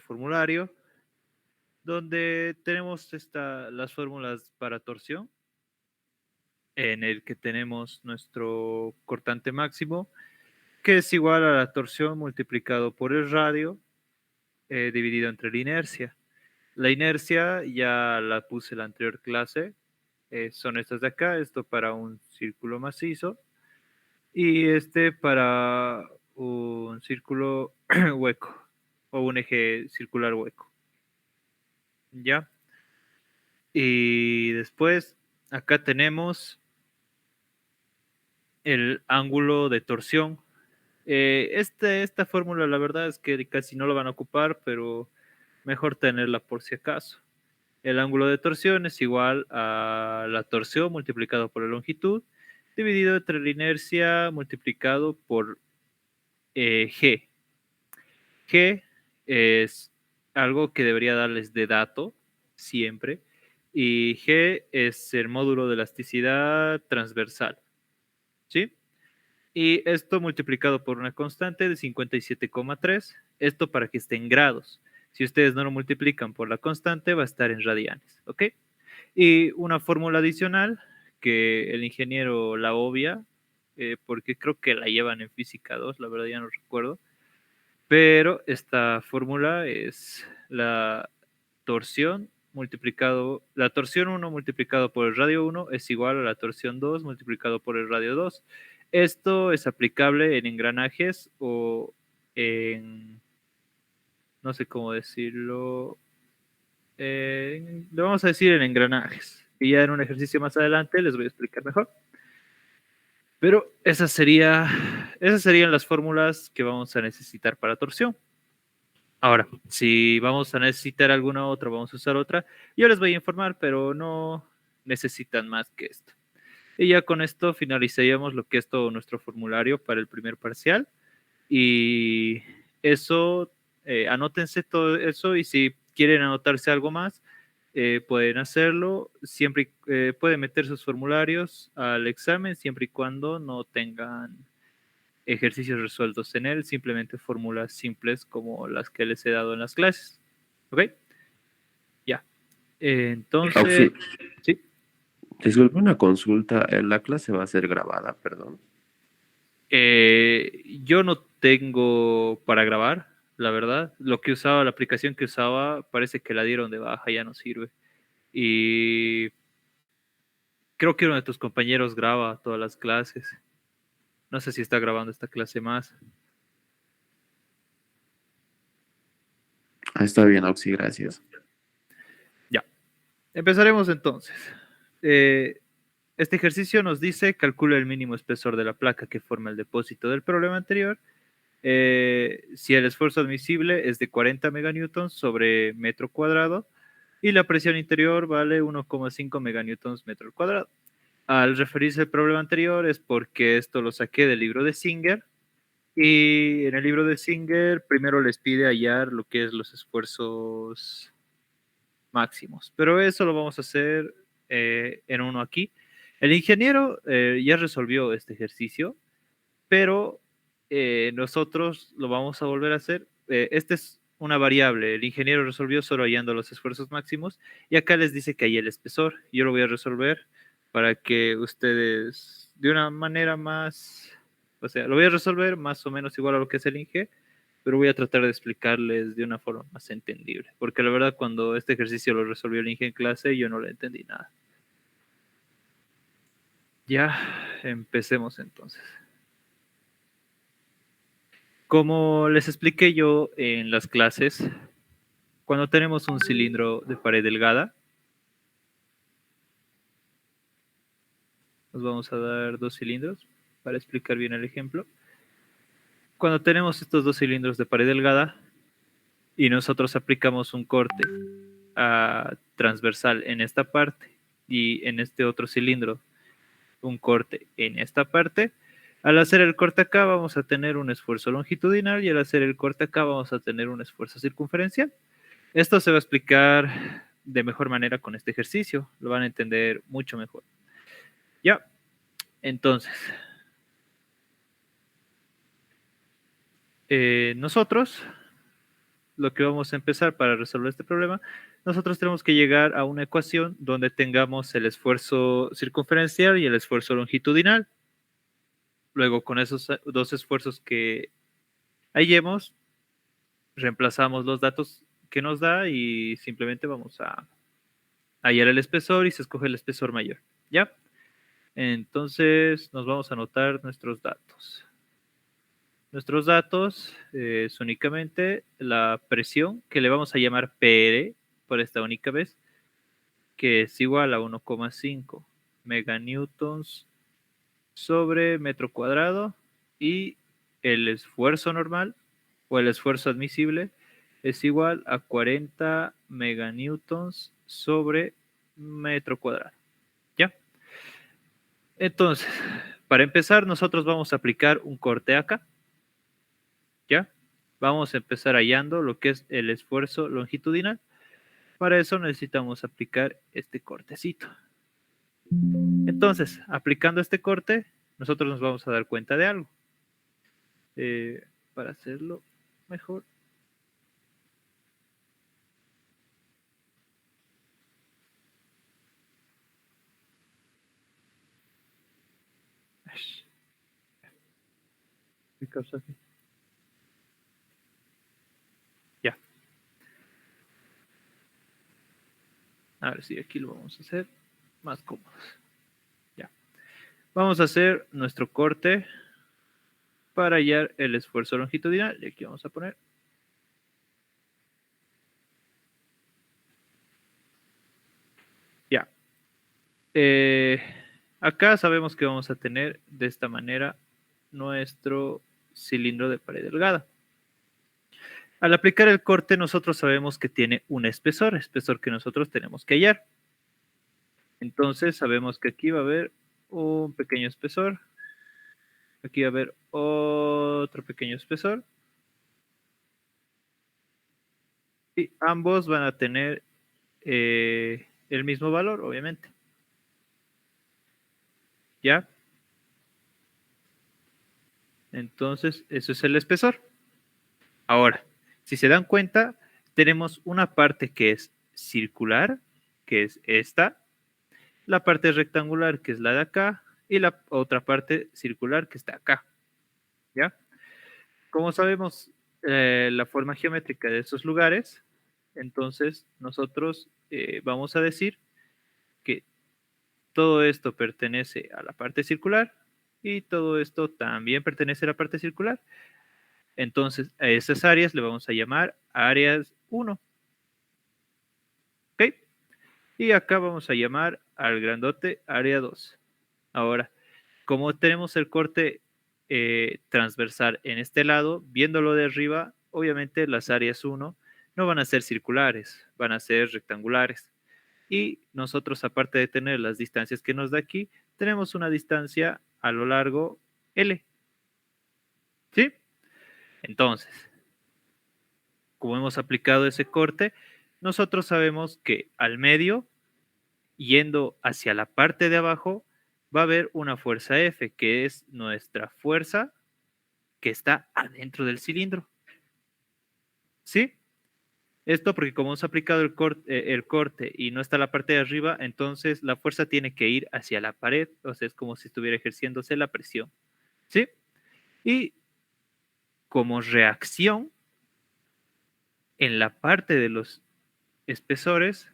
formulario donde tenemos las fórmulas para torsión, en el que tenemos nuestro cortante máximo, que es igual a la torsión multiplicado por el radio, dividido entre la inercia. La inercia ya la puse en la anterior clase, son estas de acá, esto para un círculo macizo y este para un círculo hueco o un eje circular hueco. ¿Ya? Y después acá tenemos el ángulo de torsión. Esta fórmula la verdad es que casi no la van a ocupar, pero mejor tenerla por si acaso. El ángulo de torsión es igual a la torsión multiplicado por la longitud, dividido entre la inercia multiplicado por G. G es algo que debería darles de dato siempre, y G es el módulo de elasticidad transversal, ¿sí? Y esto multiplicado por una constante de 57,3, esto para que esté en grados. Si ustedes no lo multiplican por la constante, va a estar en radianes, ¿ok? Y una fórmula adicional que el ingeniero la obvia, porque creo que la llevan en física 2, la verdad ya no recuerdo, pero esta fórmula es la torsión 1 multiplicado por el radio 1 es igual a la torsión 2 multiplicado por el radio 2. Esto es aplicable en engranajes o en, no sé cómo decirlo, lo vamos a decir en engranajes. Y ya en un ejercicio más adelante les voy a explicar mejor. Pero esas serían las fórmulas que vamos a necesitar para torsión. Ahora, si vamos a necesitar alguna otra, vamos a usar otra. Yo les voy a informar, pero no necesitan más que esto. Y ya con esto finalizaríamos lo que es todo nuestro formulario para el primer parcial. Y eso, anótense todo eso y si quieren anotarse algo más, pueden hacerlo. Siempre pueden meter sus formularios al examen siempre y cuando no tengan ejercicios resueltos en él, simplemente fórmulas simples como las que les he dado en las clases. ¿Ok? Ya. Entonces, sí. Disculpe una consulta. La clase va a ser grabada, perdón. Yo no tengo para grabar, la verdad. Lo que usaba, la aplicación que usaba, parece que la dieron de baja, ya no sirve. Y creo que uno de tus compañeros graba todas las clases. No sé si está grabando esta clase más. Está bien, Oxy, gracias. Ya. Empezaremos entonces. Eh, Este ejercicio nos dice, calcula el mínimo espesor de la placa que forma el depósito del problema anterior. Si el esfuerzo admisible es de 40 meganewtons sobre metro cuadrado y la presión interior vale 1,5 meganewtons metro cuadrado. Al referirse al problema anterior es porque esto lo saqué del libro de Singer, y en el libro de Singer primero les pide hallar lo que es los esfuerzos máximos, pero eso lo vamos a hacer en uno aquí. El ingeniero ya resolvió este ejercicio, pero nosotros lo vamos a volver a hacer. Esta es una variable, el ingeniero resolvió solo hallando los esfuerzos máximos y acá les dice que hay el espesor. Yo lo voy a resolver para que ustedes de una manera más, o sea, lo voy a resolver más o menos igual a lo que es el Inge, pero voy a tratar de explicarles de una forma más entendible, porque la verdad cuando este ejercicio lo resolvió el Inge en clase yo no le entendí nada. Ya, empecemos entonces. Como les expliqué yo en las clases, cuando tenemos un cilindro de pared delgada, nos vamos a dar dos cilindros para explicar bien el ejemplo. Cuando tenemos estos dos cilindros de pared delgada y nosotros aplicamos un corte transversal en esta parte y en este otro cilindro un corte en esta parte, al hacer el corte acá vamos a tener un esfuerzo longitudinal y al hacer el corte acá vamos a tener un esfuerzo circunferencial. Esto se va a explicar de mejor manera con este ejercicio, lo van a entender mucho mejor. Ya, entonces, nosotros lo que vamos a empezar para resolver este problema, nosotros tenemos que llegar a una ecuación donde tengamos el esfuerzo circunferencial y el esfuerzo longitudinal. Luego, con esos dos esfuerzos que hallemos, reemplazamos los datos que nos da y simplemente vamos a hallar el espesor y se escoge el espesor mayor, ¿ya? Entonces, nos vamos a anotar nuestros datos. Nuestros datos es únicamente la presión, que le vamos a llamar PR por esta única vez, que es igual a 1,5 meganewtons sobre metro cuadrado, y el esfuerzo normal o el esfuerzo admisible es igual a 40 meganewtons sobre metro cuadrado. ¿Ya? Entonces, para empezar, nosotros vamos a aplicar un corte acá. ¿Ya? Vamos a empezar hallando lo que es el esfuerzo longitudinal. Para eso necesitamos aplicar este cortecito. Entonces, aplicando este corte, nosotros nos vamos a dar cuenta de algo. Para hacerlo mejor. ¿Qué causa aquí? Ya. A ver si aquí lo vamos a hacer más cómodos. Ya. Vamos a hacer nuestro corte para hallar el esfuerzo longitudinal. Y aquí vamos a poner. Ya. Acá sabemos que vamos a tener de esta manera nuestro cilindro de pared delgada. Al aplicar el corte, nosotros sabemos que tiene un espesor que nosotros tenemos que hallar. Entonces sabemos que aquí va a haber un pequeño espesor. Aquí va a haber otro pequeño espesor. Y ambos van a tener el mismo valor, obviamente. ¿Ya? Entonces, eso es el espesor. Ahora, si se dan cuenta, tenemos una parte que es circular, que es esta, la parte rectangular, que es la de acá, y la otra parte circular, que está acá. ¿Ya? Como sabemos la forma geométrica de esos lugares, entonces nosotros vamos a decir que todo esto pertenece a la parte circular y todo esto también pertenece a la parte circular. Entonces, a esas áreas le vamos a llamar áreas 1. ¿Ok? Y acá vamos a llamar al grandote área 2. Ahora, como tenemos el corte transversal en este lado, viéndolo de arriba, obviamente las áreas 1 no van a ser circulares, van a ser rectangulares. Y nosotros, aparte de tener las distancias que nos da aquí, tenemos una distancia a lo largo L. ¿Sí? Entonces, como hemos aplicado ese corte, nosotros sabemos que al medio, yendo hacia la parte de abajo, va a haber una fuerza F, que es nuestra fuerza que está adentro del cilindro. ¿Sí? Esto porque como hemos aplicado el corte y no está la parte de arriba, entonces la fuerza tiene que ir hacia la pared, o sea, es como si estuviera ejerciéndose la presión. ¿Sí? Y como reacción, en la parte de los espesores,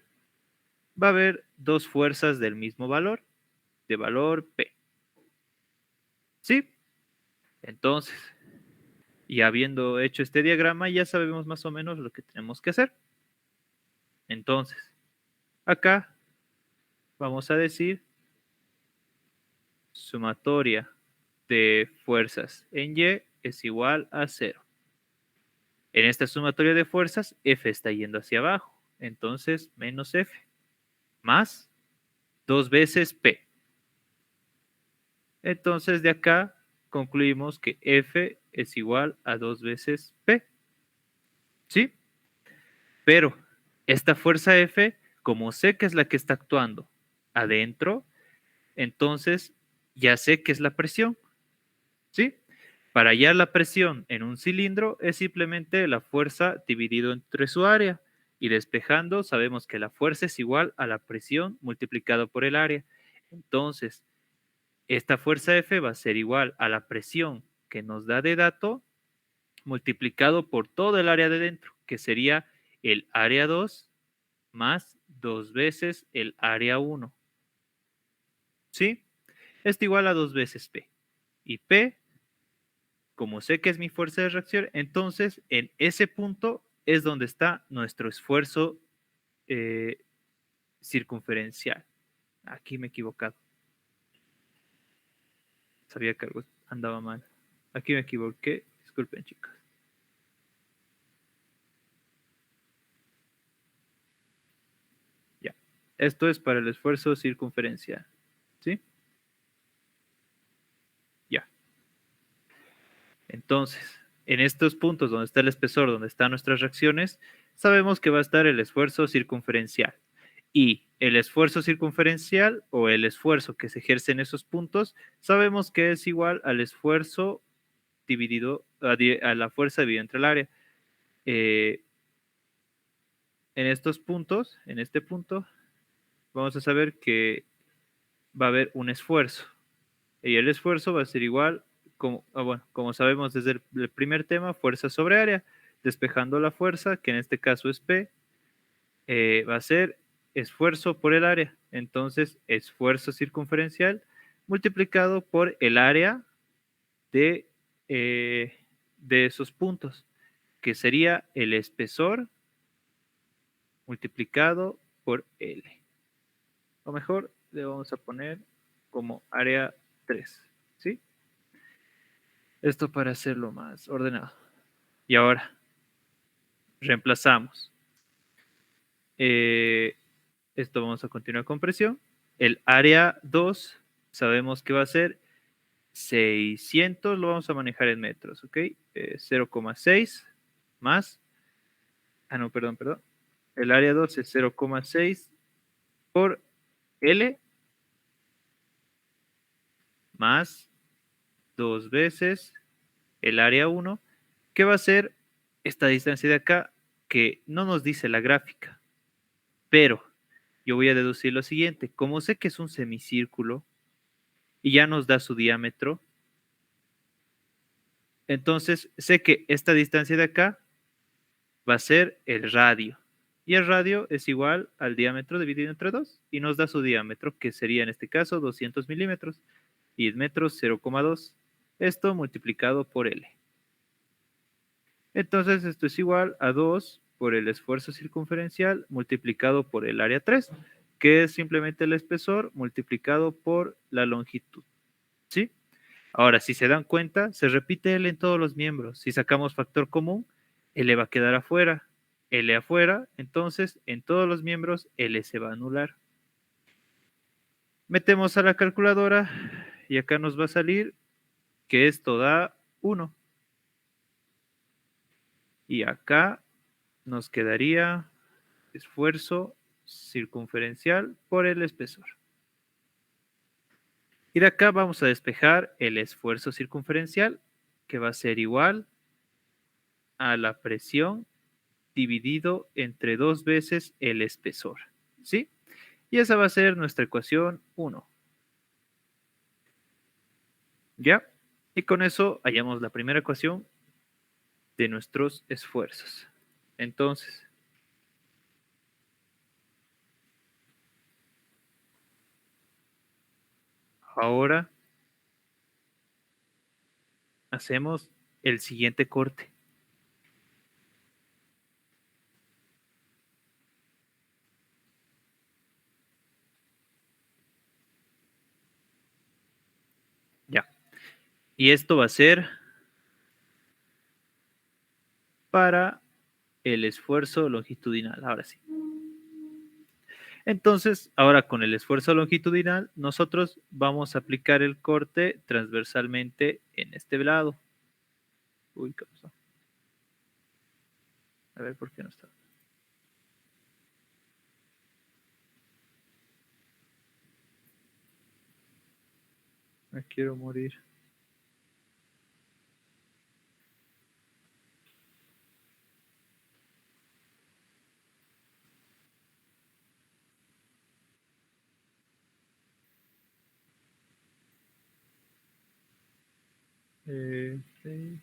va a haber dos fuerzas del mismo valor, de valor P. ¿Sí? Entonces, y habiendo hecho este diagrama, ya sabemos más o menos lo que tenemos que hacer. Entonces, acá vamos a decir sumatoria de fuerzas en Y es igual a 0. En esta sumatoria de fuerzas, F está yendo hacia abajo. Entonces, menos F más 2 veces P. Entonces, de acá concluimos que F es igual a 2 veces P. ¿Sí? Pero esta fuerza F, como sé que es la que está actuando adentro, entonces ya sé que es la presión. ¿Sí? Para hallar la presión en un cilindro es simplemente la fuerza dividido entre su área. Y despejando, sabemos que la fuerza es igual a la presión multiplicado por el área. Entonces, esta fuerza F va a ser igual a la presión que nos da de dato multiplicado por todo el área de dentro, que sería el área 2 más 2 veces el área 1. ¿Sí? Esto igual a 2 veces P. Y P, como sé que es mi fuerza de reacción, entonces en ese punto es donde está nuestro esfuerzo eh, circunferencial. Aquí me he equivocado. Sabía que algo andaba mal. Aquí me equivoqué. Disculpen, chicos. Ya. Esto es para el esfuerzo circunferencial. ¿Sí? Ya. Entonces, en estos puntos donde está el espesor, donde están nuestras reacciones, sabemos que va a estar el esfuerzo circunferencial. Y el esfuerzo circunferencial o el esfuerzo que se ejerce en esos puntos, sabemos que es igual al esfuerzo dividido a la fuerza dividida entre el área. En estos puntos, en este punto, vamos a saber que va a haber un esfuerzo. Y el esfuerzo va a ser igual, como sabemos desde el primer tema, fuerza sobre área, despejando la fuerza, que en este caso es P, va a ser esfuerzo por el área. Entonces, esfuerzo circunferencial multiplicado por el área de, de esos puntos, que sería el espesor multiplicado por L. O mejor, le vamos a poner como área 3, ¿sí? Esto para hacerlo más ordenado. Y ahora, reemplazamos. Esto vamos a continuar con presión. El área 2 sabemos que va a ser 600, lo vamos a manejar en metros, ¿ok? 0,6 más, no, perdón. El área 2 es 0,6 por L más 2 veces el área 1, que va a ser esta distancia de acá, que no nos dice la gráfica, pero yo voy a deducir lo siguiente. Como sé que es un semicírculo y ya nos da su diámetro, entonces sé que esta distancia de acá va a ser el radio. Y el radio es igual al diámetro dividido entre 2 y nos da su diámetro, que sería en este caso 200 milímetros y el metro 0,2. Esto multiplicado por L. Entonces esto es igual a 2 por el esfuerzo circunferencial multiplicado por el área 3, que es simplemente el espesor multiplicado por la longitud. ¿Sí? Ahora, si se dan cuenta, se repite L en todos los miembros. Si sacamos factor común, L va a quedar afuera. L afuera, entonces en todos los miembros L se va a anular. Metemos a la calculadora y acá nos va a salir que esto da 1. Y acá nos quedaría esfuerzo circunferencial por el espesor. Y de acá vamos a despejar el esfuerzo circunferencial, que va a ser igual a la presión dividido entre 2 veces el espesor. ¿Sí? Y esa va a ser nuestra ecuación 1. ¿Ya? Y con eso hallamos la primera ecuación de nuestros esfuerzos. Entonces, ahora hacemos el siguiente corte. Ya. Y esto va a ser para el esfuerzo longitudinal. Ahora sí. Entonces, ahora con el esfuerzo longitudinal, nosotros vamos a aplicar el corte transversalmente en este lado. Uy, ¿qué pasó? A ver, ¿por qué no está? Me quiero morir. F.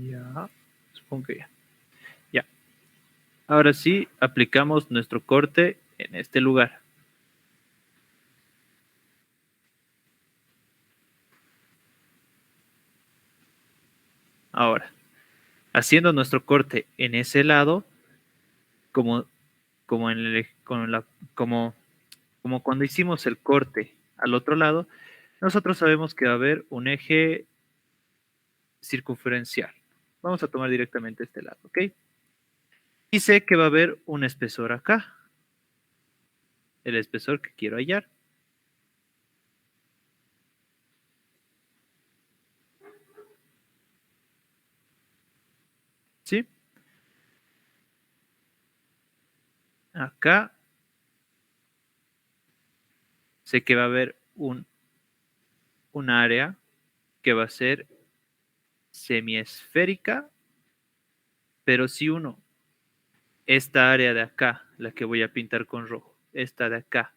Ya, supongo que ya. Ya. Ahora sí, aplicamos nuestro corte en este lugar. Ahora, haciendo nuestro corte en ese lado, como, como, en el, con la, como cuando hicimos el corte al otro lado, nosotros sabemos que va a haber un eje circunferencial. Vamos a tomar directamente este lado, ¿ok? Y sé que va a haber un espesor acá, el espesor que quiero hallar. ¿Sí? Acá sé que va a haber un área que va a ser semiesférica, pero si uno, esta área de acá, la que voy a pintar con rojo, esta de acá,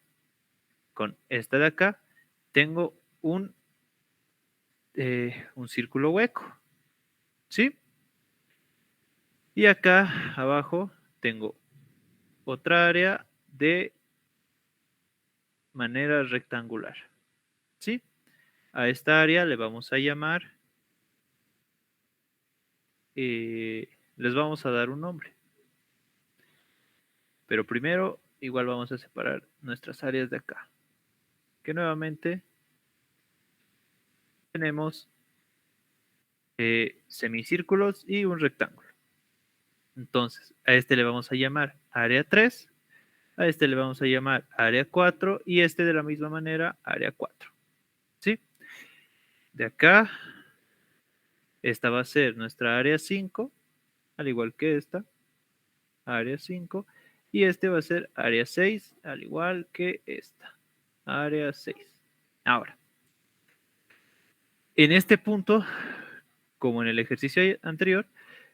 con esta de acá, tengo un círculo hueco, ¿sí? Y acá abajo tengo otra área de manera rectangular, ¿sí? A esta área le vamos a llamar, les vamos a dar un nombre. Pero primero, igual vamos a separar nuestras áreas de acá, que nuevamente tenemos semicírculos y un rectángulo. Entonces, a este le vamos a llamar área 3, a este le vamos a llamar área 4 y este de la misma manera área 4. ¿Sí? De acá, esta va a ser nuestra área 5, al igual que esta, área 5, y este va a ser área 6, al igual que esta, área 6. Ahora, en este punto, como en el ejercicio anterior,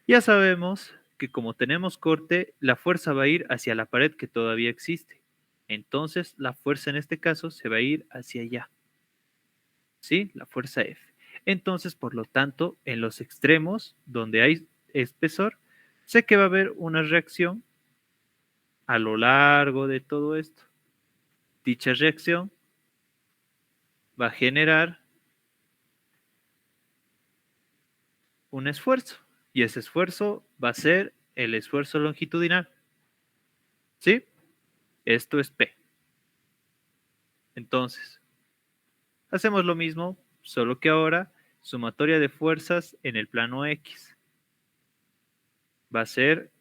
ya sabemos que como tenemos corte, la fuerza va a ir hacia la pared que todavía existe. Entonces, la fuerza en este caso se va a ir hacia allá. ¿Sí? La fuerza F. Entonces, por lo tanto, en los extremos, donde hay espesor, sé que va a haber una reacción a lo largo de todo esto. Dicha reacción va a generar un esfuerzo. Y ese esfuerzo va a ser el esfuerzo longitudinal. ¿Sí? Esto es P. Entonces, hacemos lo mismo, solo que ahora sumatoria de fuerzas en el plano X. Va a ser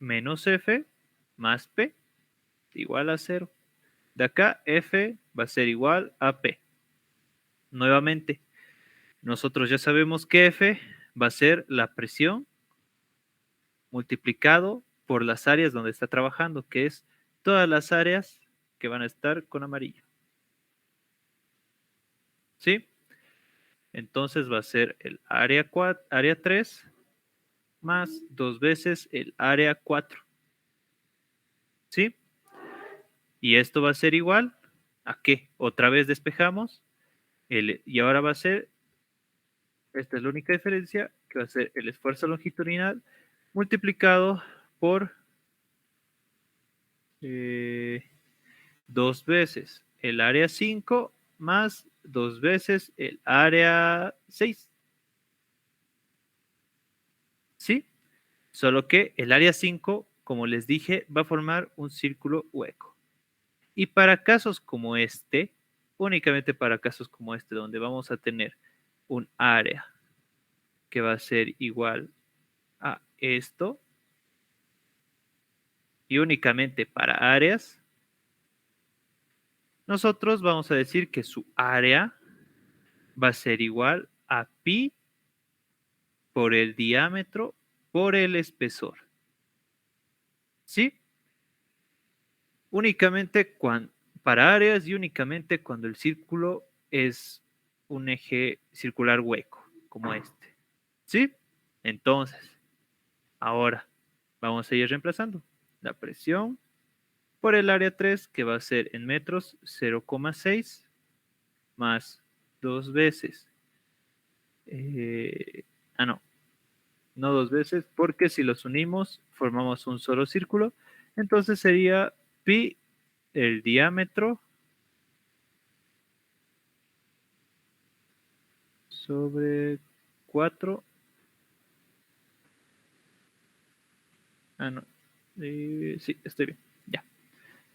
menos F más P igual a 0. De acá, F va a ser igual a P. Nuevamente, nosotros ya sabemos que F va a ser la presión multiplicado por las áreas donde está trabajando, que es todas las áreas que van a estar con amarillo. ¿Sí? Entonces va a ser el área 3 más 2 veces el área 4. ¿Sí? Y esto va a ser igual a qué? Otra vez despejamos y ahora va a ser, esta es la única diferencia, que va a ser el esfuerzo longitudinal multiplicado por 2 veces el área 5 más 2 veces el área 6. ¿Sí? Solo que el área 5, como les dije, va a formar un círculo hueco. Y para casos como este, únicamente para casos como este, donde vamos a tener un área que va a ser igual a esto, y únicamente para áreas, nosotros vamos a decir que su área va a ser igual a pi por el diámetro por el espesor. ¿Sí? Únicamente para áreas y únicamente cuando el círculo es un eje circular hueco, como este. ¿Sí? Entonces, ahora, Vamos a ir reemplazando la presión por el área 3, que va a ser en metros 0,6 más 2 veces. No 2 veces, porque si los unimos formamos un solo círculo. Entonces sería pi el diámetro sobre 4. Sí, estoy bien. Ya.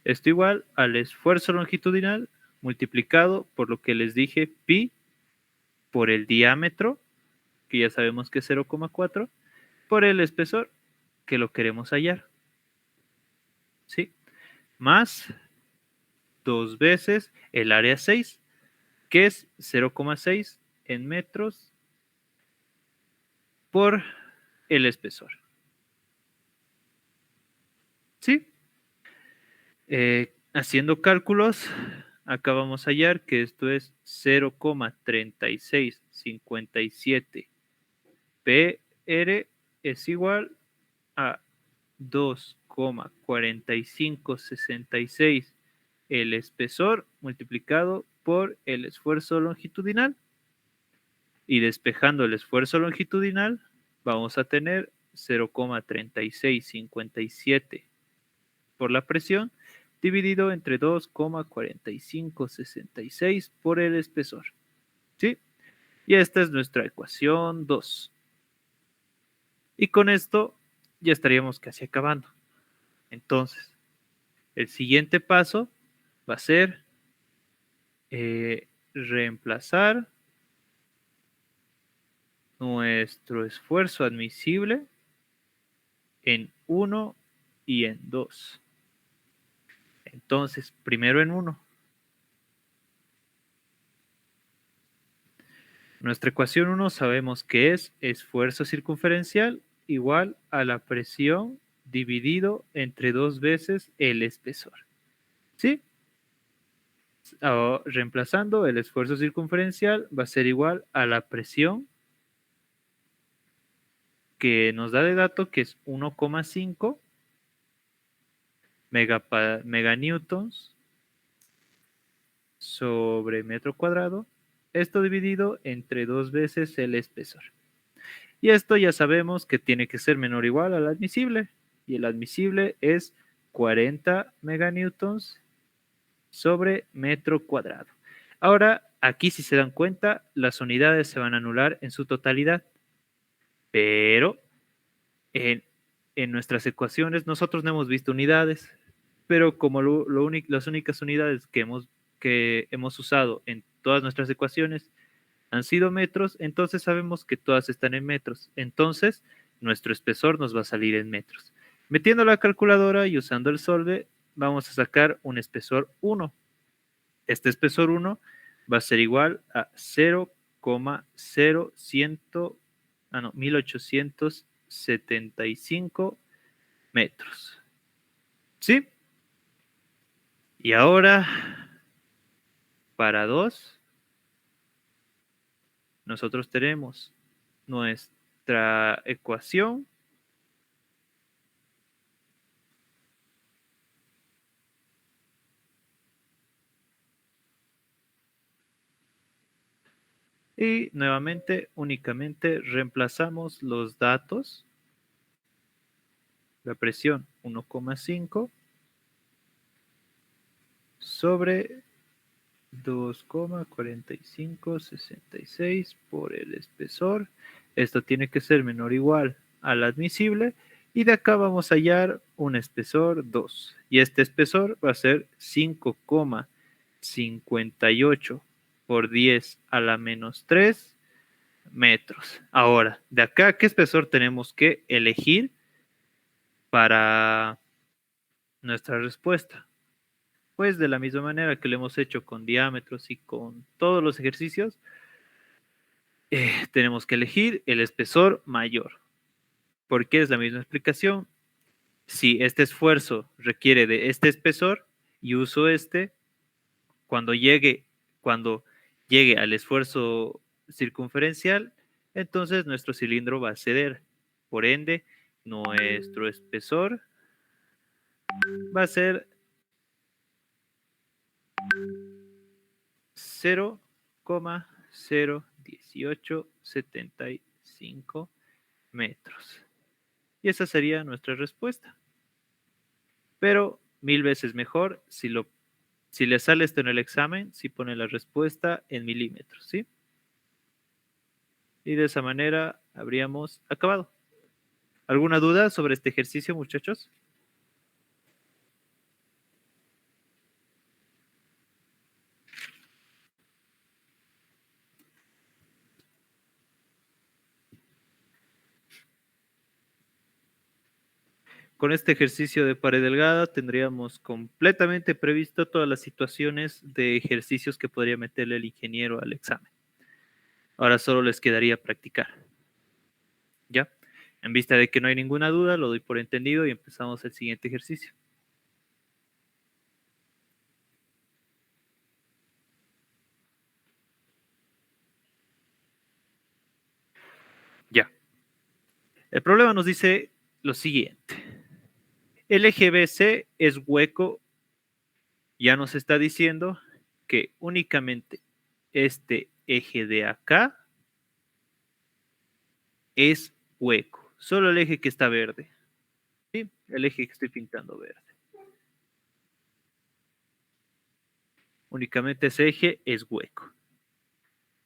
Esto igual al esfuerzo longitudinal multiplicado por lo que les dije, pi por el diámetro, que ya sabemos que es 0,4, por el espesor, que lo queremos hallar. ¿Sí? Más 2 veces el área 6, que es 0,6 en metros por el espesor. ¿Sí? Haciendo cálculos, acá vamos a hallar que esto es 0,3657 PR es igual a 2,4566 el espesor multiplicado por el esfuerzo longitudinal. Y despejando el esfuerzo longitudinal, vamos a tener 0,3657 por la presión, dividido entre 2,4566 por el espesor. ¿Sí? Y esta es nuestra ecuación 2. Y con esto ya estaríamos casi acabando. Entonces, el siguiente paso va a ser reemplazar nuestro esfuerzo admisible en 1 y en 2. Entonces, primero en 1. Nuestra ecuación 1 sabemos que es esfuerzo circunferencial igual a la presión dividido entre 2 veces el espesor. ¿Sí? Reemplazando el esfuerzo circunferencial va a ser igual a la presión que nos da de dato que es 1,5 meganewtons sobre metro cuadrado, esto dividido entre 2 veces el espesor. Y esto ya sabemos que tiene que ser menor o igual al admisible, y el admisible es 40 meganewtons sobre metro cuadrado. Ahora, aquí si se dan cuenta, las unidades se van a anular en su totalidad, pero en nuestras ecuaciones nosotros no hemos visto unidades, pero como las únicas unidades que hemos usado en todas nuestras ecuaciones han sido metros, entonces sabemos que todas están en metros. Entonces, nuestro espesor nos va a salir en metros. Metiendo la calculadora y usando el solve, vamos a sacar un espesor 1. Este espesor 1 va a ser igual a 1875 metros. ¿Sí? Y ahora, para 2, nosotros tenemos nuestra ecuación y nuevamente únicamente reemplazamos los datos. La presión 1,5 sobre 2,4566 por el espesor. Esto tiene que ser menor o igual al admisible. Y de acá vamos a hallar un espesor 2. Y este espesor va a ser 5,58 por 10 a la menos 3 metros. Ahora, de acá, ¿qué espesor tenemos que elegir para nuestra respuesta? Pues de la misma manera que lo hemos hecho con diámetros y con todos los ejercicios, tenemos que elegir el espesor mayor. ¿Por qué? Es la misma explicación. Si este esfuerzo requiere de este espesor y uso este, cuando llegue al esfuerzo circunferencial, entonces nuestro cilindro va a ceder. Por ende, nuestro espesor va a ser 0,01875 metros. Y esa sería nuestra respuesta. Pero 1000 veces mejor si le sale esto en el examen, si pone la respuesta en milímetros, ¿sí? Y de esa manera habríamos acabado. ¿Alguna duda sobre este ejercicio, muchachos? Con este ejercicio de pared delgada tendríamos completamente previsto todas las situaciones de ejercicios que podría meterle el ingeniero al examen. Ahora solo les quedaría practicar. ¿Ya? En vista de que no hay ninguna duda, lo doy por entendido y empezamos el siguiente ejercicio. Ya. El problema nos dice lo siguiente. El eje BC es hueco. Ya nos está diciendo que únicamente este eje de acá es hueco. Solo el eje que está verde. ¿Sí? El eje que estoy pintando verde. Únicamente ese eje es hueco.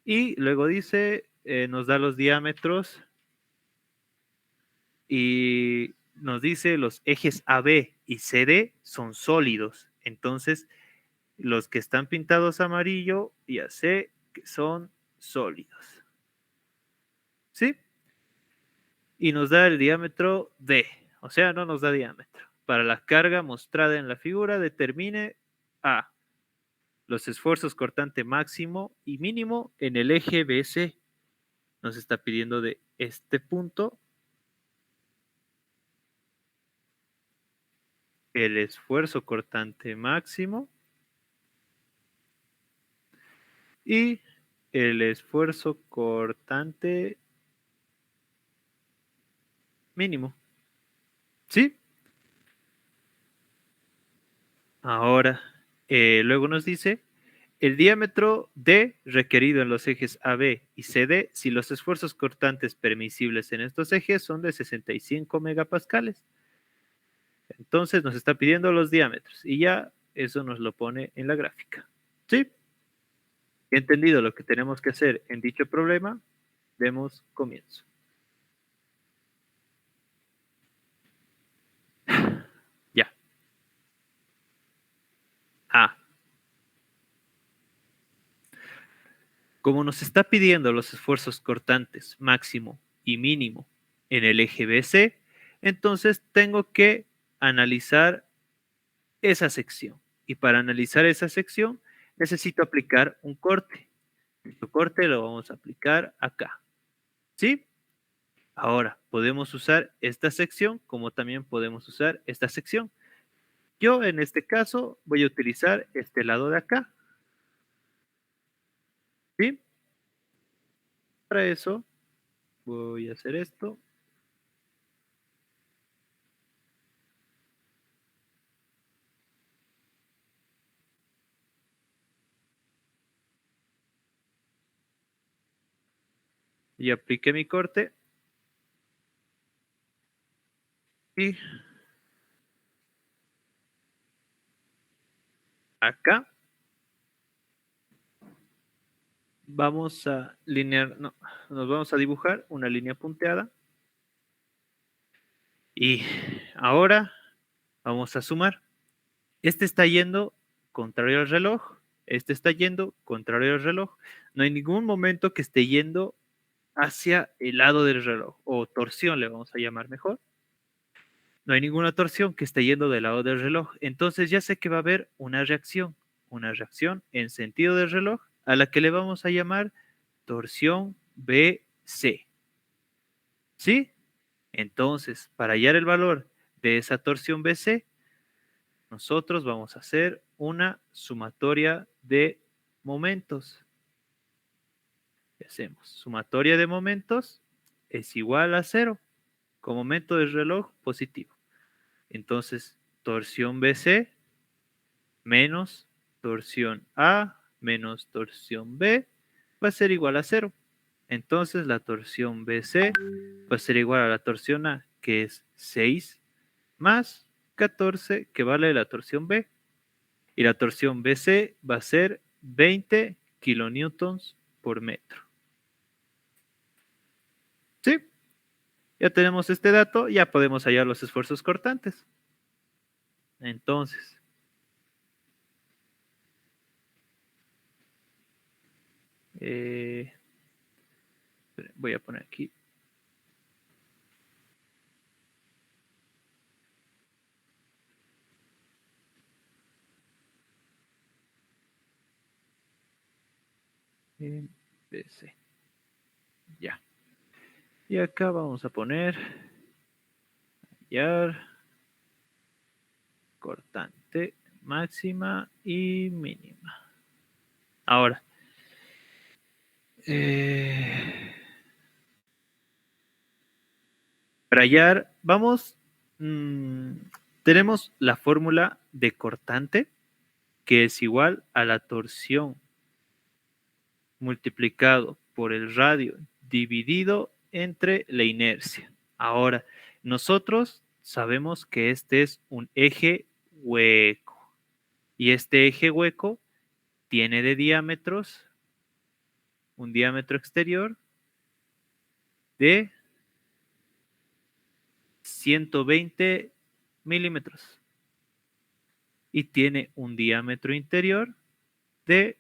Y luego dice, nos da los diámetros y nos dice los ejes AB y CD son sólidos. Entonces, los que están pintados amarillo ya sé que son sólidos. ¿Sí? Y nos da el diámetro D, o sea, no nos da diámetro. Para la carga mostrada en la figura, determine A, los esfuerzos cortante máximo y mínimo en el eje BC. Nos está pidiendo de este punto el esfuerzo cortante máximo y el esfuerzo cortante mínimo. ¿Sí? Ahora, luego nos dice el diámetro D requerido en los ejes AB y CD si los esfuerzos cortantes permisibles en estos ejes son de 65 megapascales. Entonces nos está pidiendo los diámetros y ya eso nos lo pone en la gráfica. ¿Sí? Entendido lo que tenemos que hacer en dicho problema, demos comienzo. Ya. A. Como nos está pidiendo los esfuerzos cortantes máximo y mínimo en el eje BC, entonces tengo que analizar esa sección. Y para analizar esa sección necesito aplicar un corte. El corte lo vamos a aplicar acá. ¿Sí? Ahora, podemos usar esta sección como también podemos usar esta sección. Yo en este caso voy a utilizar este lado de acá. ¿Sí? Para eso voy a hacer esto. Y apliqué mi corte. Y acá vamos a no, nos vamos a dibujar una línea punteada. Y ahora vamos a sumar. Este está yendo contrario al reloj. Este está yendo contrario al reloj. No hay ningún momento que esté yendo hacia el lado del reloj. O torsión le vamos a llamar mejor. No hay ninguna torsión que esté yendo del lado del reloj. Entonces ya sé que va a haber una reacción. Una reacción en sentido del reloj a la que le vamos a llamar torsión BC. ¿Sí? Entonces, para hallar el valor de esa torsión BC, nosotros vamos a hacer una sumatoria de momentos. ¿Qué hacemos? Sumatoria de momentos es igual a 0, como método de reloj positivo. Entonces, torsión BC menos torsión A menos torsión B va a ser igual a 0. Entonces, la torsión BC va a ser igual a la torsión A, que es 6, más 14, que vale la torsión B. Y la torsión BC va a ser 20 kilonewtons por metro. ¿Sí? Ya tenemos este dato, ya podemos hallar los esfuerzos cortantes. Entonces, voy a poner aquí. BC. Ya. Y acá vamos a poner hallar cortante máxima y mínima. Ahora, para hallar, vamos, tenemos la fórmula de cortante, que es igual a la torsión multiplicado por el radio dividido entre la inercia. Ahora, nosotros sabemos que este es un eje hueco. Y este eje hueco tiene de diámetros un diámetro exterior de 120 milímetros y tiene un diámetro interior de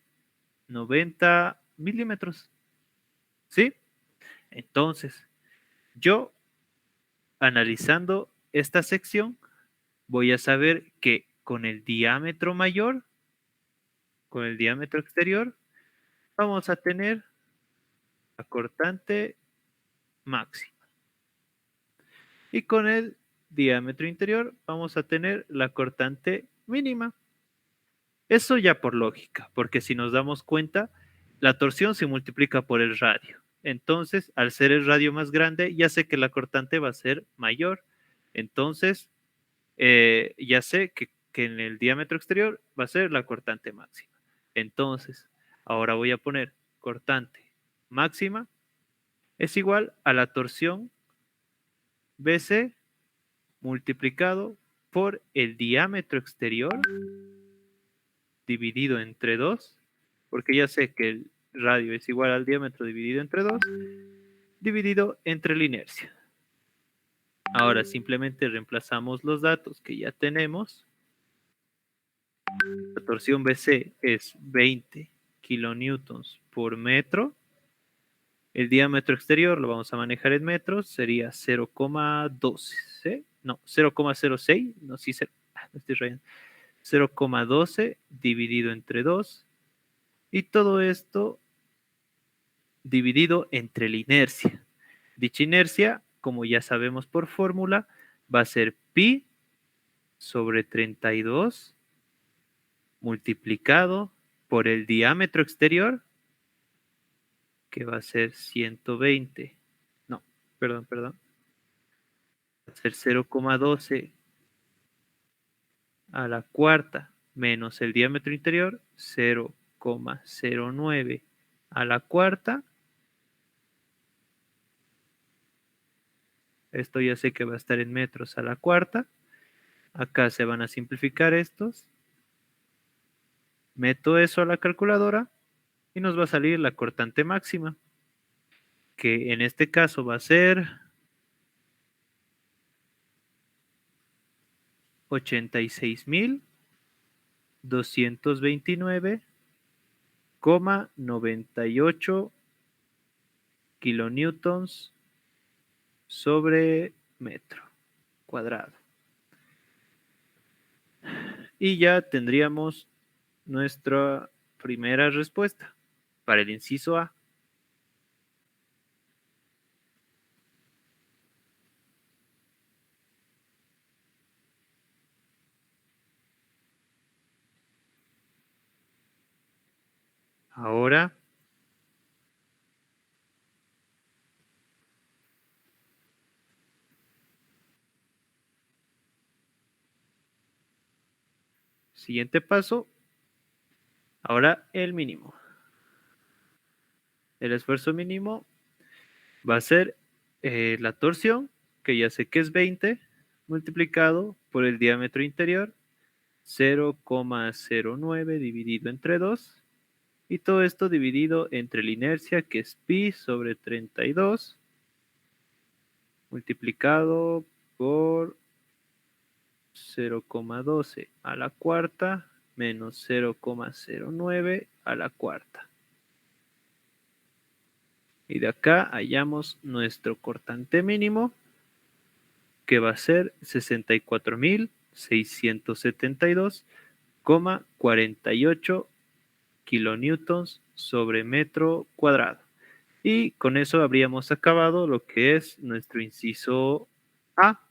90 milímetros. ¿Sí? Entonces, yo analizando esta sección voy a saber que con el diámetro mayor, con el diámetro exterior, vamos a tener la cortante máxima. Y con el diámetro interior vamos a tener la cortante mínima. Eso ya por lógica, porque si nos damos cuenta, la torsión se multiplica por el radio. Entonces, al ser el radio más grande, ya sé que la cortante va a ser mayor. Entonces, ya sé que en el diámetro exterior va a ser la cortante máxima. Entonces, ahora voy a poner cortante máxima es igual a la torsión BC multiplicado por el diámetro exterior dividido entre 2, porque ya sé que el radio es igual al diámetro dividido entre 2, dividido entre la inercia. Ahora simplemente reemplazamos los datos que ya tenemos. La torsión BC es 20 kilonewtons por metro. El diámetro exterior lo vamos a manejar en metros, sería 0,12, no, 0,06, no, sí, no estoy rayando, 0,12 dividido entre 2, y todo esto dividido entre la inercia. Dicha inercia, como ya sabemos por fórmula, va a ser pi sobre 32 multiplicado por el diámetro exterior, que va a ser 120. No, perdón. Va a ser 0,12 a la cuarta menos el diámetro interior, 0,09 a la cuarta. Esto ya sé que va a estar en metros a la cuarta. Acá se van a simplificar estos. Meto eso a la calculadora y nos va a salir la cortante máxima, que en este caso va a ser 86.229,98 kilonewtons sobre metro cuadrado. Y ya tendríamos nuestra primera respuesta para el inciso A. Ahora Siguiente paso, ahora el mínimo. El esfuerzo mínimo va a ser la torsión, que ya sé que es 20, multiplicado por el diámetro interior, 0,09 dividido entre 2, y todo esto dividido entre la inercia, que es pi sobre 32, multiplicado por 0,12 a la cuarta menos 0,09 a la cuarta. Y de acá hallamos nuestro cortante mínimo, que va a ser 64.672,48 kilonewtons sobre metro cuadrado. Y con eso habríamos acabado lo que es nuestro inciso A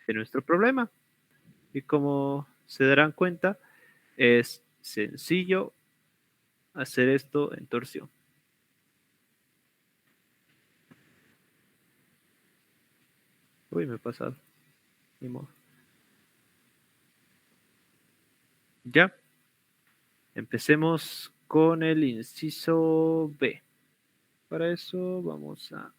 de nuestro problema. Y como se darán cuenta, es sencillo hacer esto en torsión. Uy, me he pasado. Ni modo. Ya. Empecemos con el inciso B. Para eso vamos a...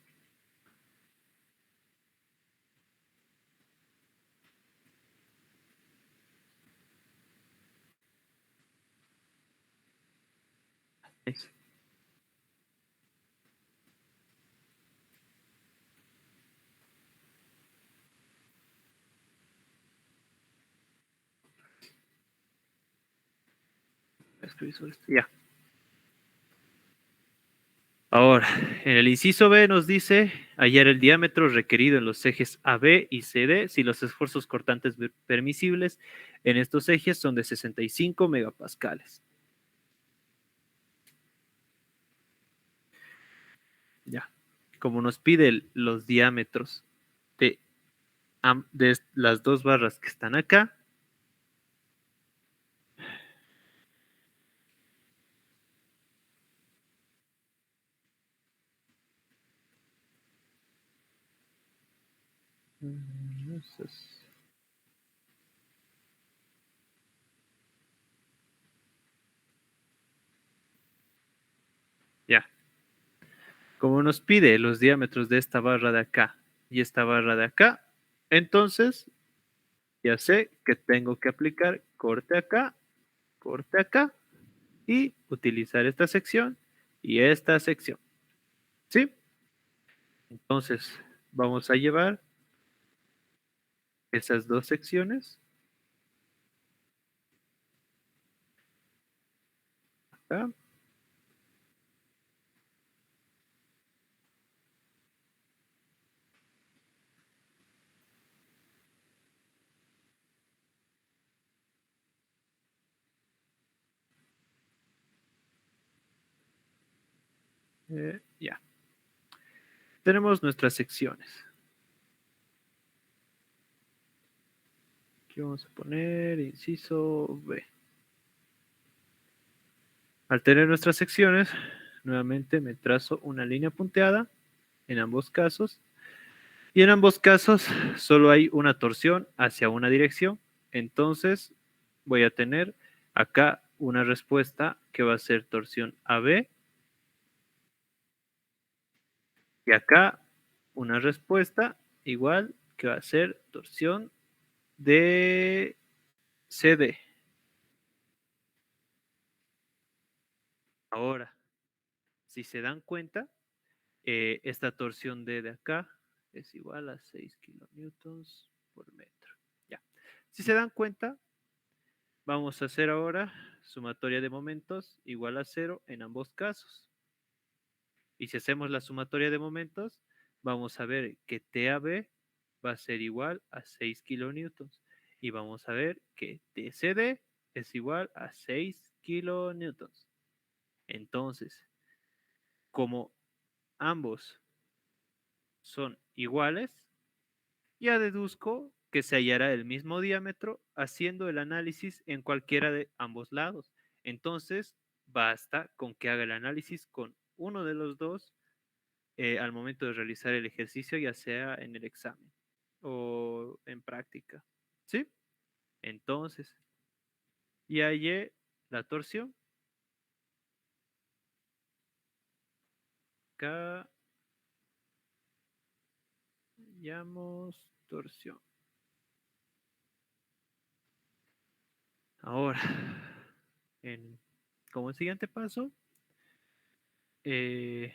Ya. Ahora, en el inciso B nos dice hallar el diámetro requerido en los ejes AB y CD si los esfuerzos cortantes permisibles en estos ejes son de 65 megapascales. Ya. Como nos pide los diámetros de las dos barras que están acá, ya. Como nos pide los diámetros de esta barra de acá y esta barra de acá, entonces ya sé que tengo que aplicar corte acá y utilizar esta sección y esta sección. ¿Sí? Entonces vamos a llevar esas dos secciones acá. Ya. Tenemos nuestras secciones. Aquí vamos a poner inciso B. Al tener nuestras secciones, nuevamente me trazo una línea punteada en ambos casos. Y en ambos casos solo hay una torsión hacia una dirección. Entonces voy a tener acá una respuesta que va a ser torsión AB. Y acá una respuesta igual que va a ser torsión de CD. Ahora, si se dan cuenta, esta torsión D de acá es igual a 6 kilonewtons por metro. Ya. Si se dan cuenta, vamos a hacer ahora sumatoria de momentos igual a 0 en ambos casos. Y si hacemos la sumatoria de momentos, vamos a ver que TAB va a ser igual a 6 kilonewtons. Y vamos a ver que TCD es igual a 6 kilonewtons. Entonces, como ambos son iguales, ya deduzco que se hallará el mismo diámetro haciendo el análisis en cualquiera de ambos lados. Entonces, basta con que haga el análisis con uno de los dos al momento de realizar el ejercicio, ya sea en el examen o en práctica. ¿Sí? Entonces, y hallé la torsión. Acá llamamos torsión. Ahora, como siguiente paso, eh,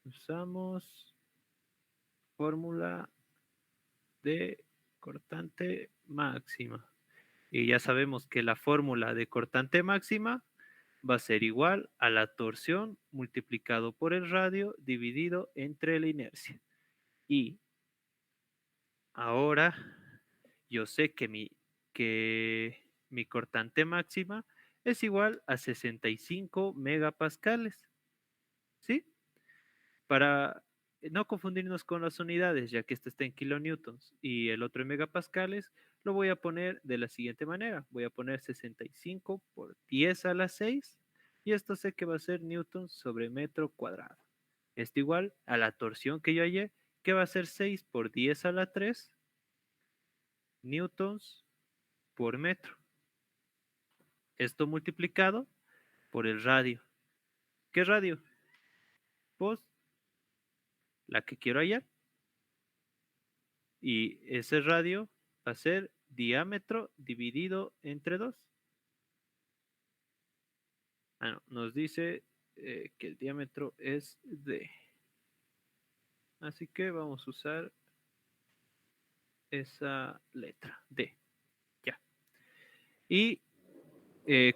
usamos fórmula de cortante máxima. Y ya sabemos que la fórmula de cortante máxima va a ser igual a la torsión multiplicado por el radio dividido entre la inercia. Y ahora yo sé que mi cortante máxima es igual a 65 megapascales. ¿Sí? Para no confundirnos con las unidades, ya que este está en kilonewtons y el otro en megapascales, lo voy a poner de la siguiente manera. Voy a poner 65 por 10 a la 6 y esto sé que va a ser newtons sobre metro cuadrado. Esto igual a la torsión que yo hallé, que va a ser 6 por 10 a la 3 newtons por metro. Esto multiplicado por el radio. ¿Qué radio? Pues la que quiero hallar. Y ese radio va a ser diámetro dividido entre 2. No, nos dice que el diámetro es D. Así que vamos a usar esa letra, D. Ya. Y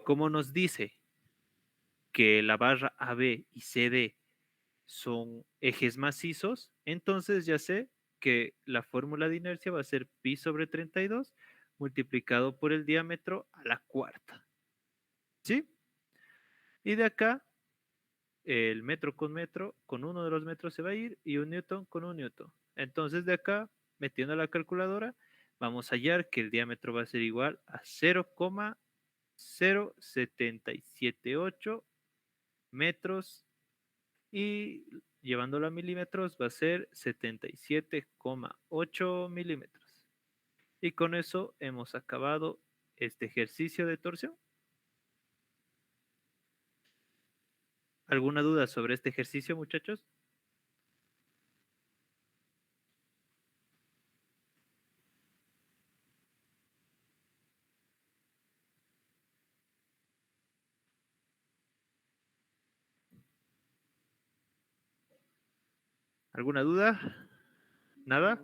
como nos dice que la barra AB y CD son ejes macizos, entonces ya sé que la fórmula de inercia va a ser pi sobre 32 multiplicado por el diámetro a la cuarta. ¿Sí? Y de acá, el metro, con uno de los metros se va a ir y un newton con un newton. Entonces de acá, metiendo la calculadora, vamos a hallar que el diámetro va a ser igual a 0,0778 metros y llevándolo a milímetros va a ser 77,8 milímetros. Y con eso hemos acabado este ejercicio de torsión. ¿Alguna duda sobre este ejercicio, muchachos? ¿Alguna duda? ¿Nada?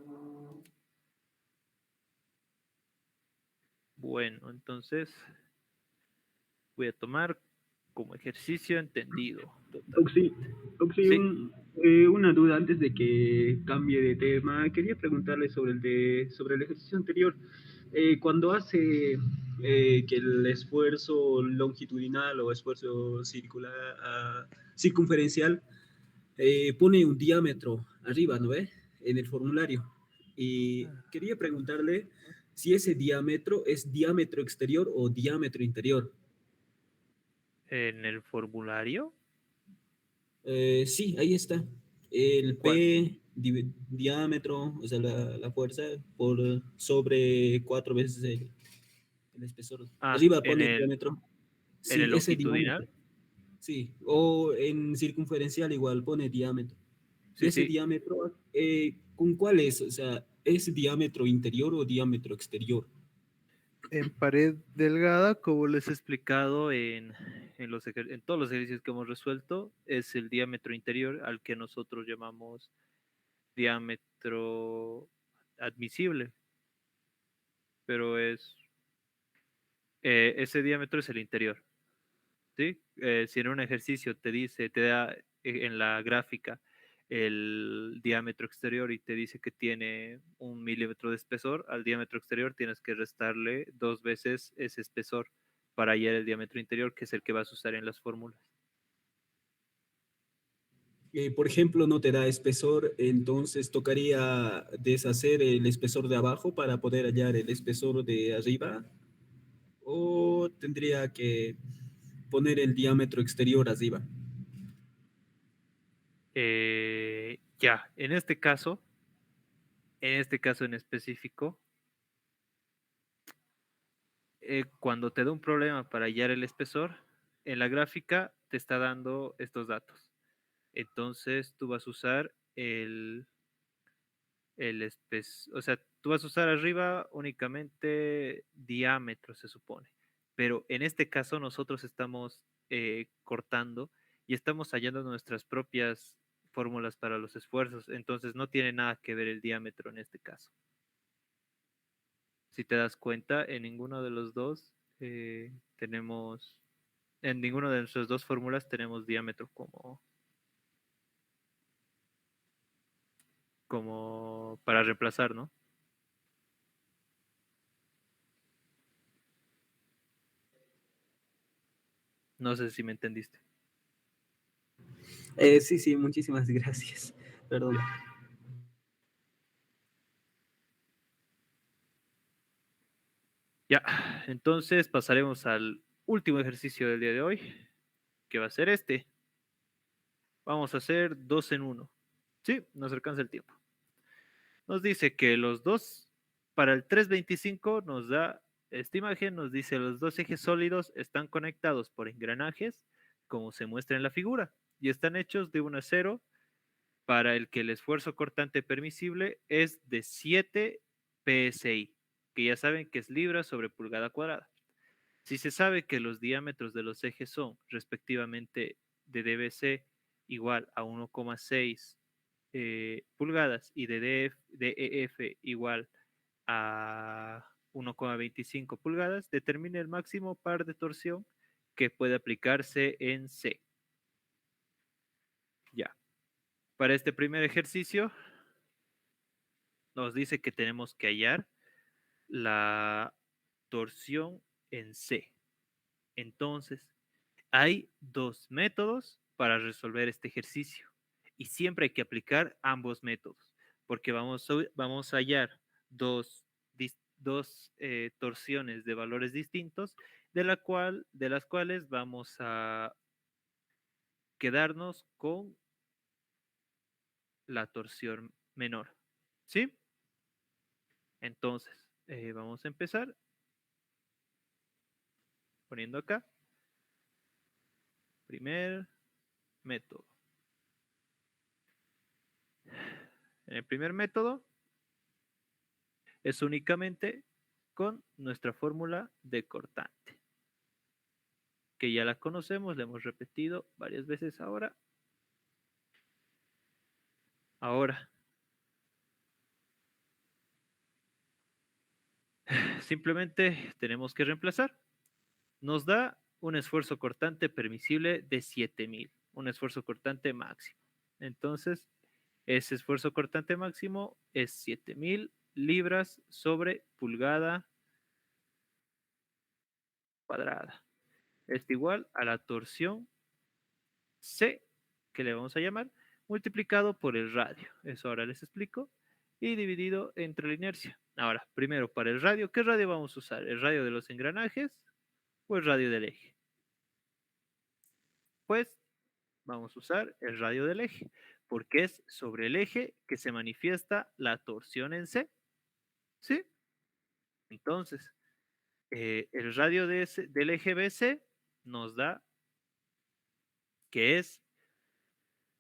Bueno, entonces voy a tomar como ejercicio entendido Oxy, totalmente. Oxy, Sí. una duda antes de que cambie de tema. Quería preguntarle sobre el ejercicio anterior. Cuando hace que el esfuerzo longitudinal o esfuerzo circular, circunferencial pone un diámetro arriba, ¿no ve? En el formulario. Y quería preguntarle si ese diámetro es diámetro exterior o diámetro interior. En el formulario, Sí, ahí está. El ¿cuál? P, diámetro, o sea, la fuerza, por sobre 4 veces el espesor. Ah, Arriba en pone el, diámetro. en el Sí, ese diámetro. longitudinal. Sí, o en circunferencial igual pone diámetro. Y Sí, ese sí. diámetro, ¿con cuál es? O sea, ¿es diámetro interior o diámetro exterior? En pared delgada, como les he explicado en todos los ejercicios que hemos resuelto, es el diámetro interior al que nosotros llamamos diámetro admisible, pero ese diámetro es el interior, ¿sí? Si en un ejercicio te da en la gráfica el diámetro exterior y te dice que tiene 1 milímetro de espesor, al diámetro exterior tienes que restarle 2 veces ese espesor para hallar el diámetro interior, que es el que vas a usar en las fórmulas. Por ejemplo, no te da espesor, entonces tocaría deshacer el espesor de abajo para poder hallar el espesor de arriba, o tendría que poner el diámetro exterior arriba. Ya, en este caso en específico, cuando te da un problema para hallar el espesor, en la gráfica te está dando estos datos. Entonces tú vas a usar o sea, tú vas a usar arriba únicamente diámetro, se supone. Pero en este caso nosotros estamos cortando y estamos hallando nuestras propias fórmulas para los esfuerzos. Entonces no tiene nada que ver el diámetro en este caso. Si te das cuenta, en ninguno de los dos en ninguna de nuestras dos fórmulas tenemos diámetro como para reemplazar, ¿no? No sé si me entendiste. Sí, muchísimas gracias. Perdón. Ya, entonces pasaremos al último ejercicio del día de hoy, que va a ser este. Vamos a hacer 2 en 1. Sí, nos alcanza el tiempo. Nos dice que los dos, para el 325 nos da, esta imagen nos dice los dos ejes sólidos están conectados por engranajes, como se muestra en la figura, y están hechos de un acero para el que el esfuerzo cortante permisible es de 7 psi, que ya saben que es libra sobre pulgada cuadrada. Si se sabe que los diámetros de los ejes son respectivamente de DBC igual a 1,6 pulgadas y de EF igual a 1,25 pulgadas, determine el máximo par de torsión que puede aplicarse en C. Ya. Para este primer ejercicio nos dice que tenemos que hallar la torsión en C. Entonces, hay dos métodos para resolver este ejercicio y siempre hay que aplicar ambos métodos porque vamos a hallar dos torsiones de valores distintos de las cuales vamos a quedarnos con la torsión menor. ¿Sí? Entonces, vamos a empezar poniendo acá primer método. En el primer método es únicamente con nuestra fórmula de cortante, que ya la conocemos, la hemos repetido varias veces ahora. Ahora, simplemente tenemos que reemplazar. Nos da un esfuerzo cortante permisible de 7000, un esfuerzo cortante máximo. Entonces, ese esfuerzo cortante máximo es 7000 libras sobre pulgada cuadrada. Es igual a la torsión C, que le vamos a llamar, multiplicado por el radio. Eso ahora les explico. Y dividido entre la inercia. Ahora, primero para el radio, ¿qué radio vamos a usar? ¿El radio de los engranajes o el radio del eje? Pues vamos a usar el radio del eje, porque es sobre el eje que se manifiesta la torsión en C. ¿Sí? Entonces, el radio del eje BC nos da que es,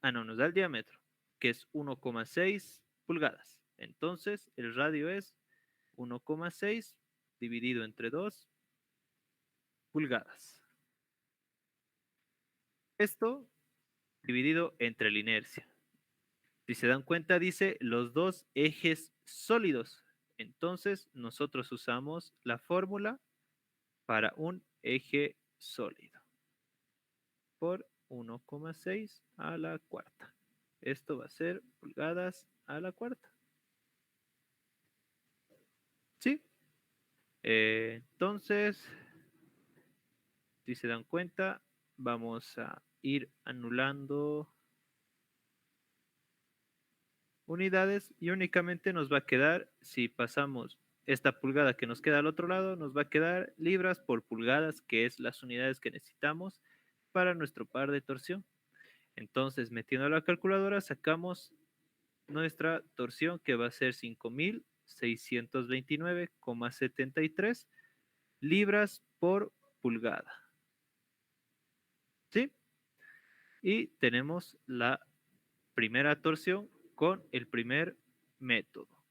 no, nos da el diámetro, que es 1,6 pulgadas. Entonces, el radio es 1,6 dividido entre 2 pulgadas. Esto dividido entre la inercia. Si se dan cuenta, dice los dos ejes sólidos. Entonces, nosotros usamos la fórmula para un eje sólido por 1,6 a la cuarta. Esto va a ser pulgadas a la cuarta. ¿Sí? Entonces, si se dan cuenta, vamos a ir anulando unidades y únicamente nos va a quedar, si pasamos esta pulgada que nos queda al otro lado, nos va a quedar libras por pulgadas, que es las unidades que necesitamos para nuestro par de torsión. Entonces, metiendo la calculadora, sacamos nuestra torsión, que va a ser 5629,73 libras por pulgada. ¿Sí? Y tenemos la primera torsión con el primer método.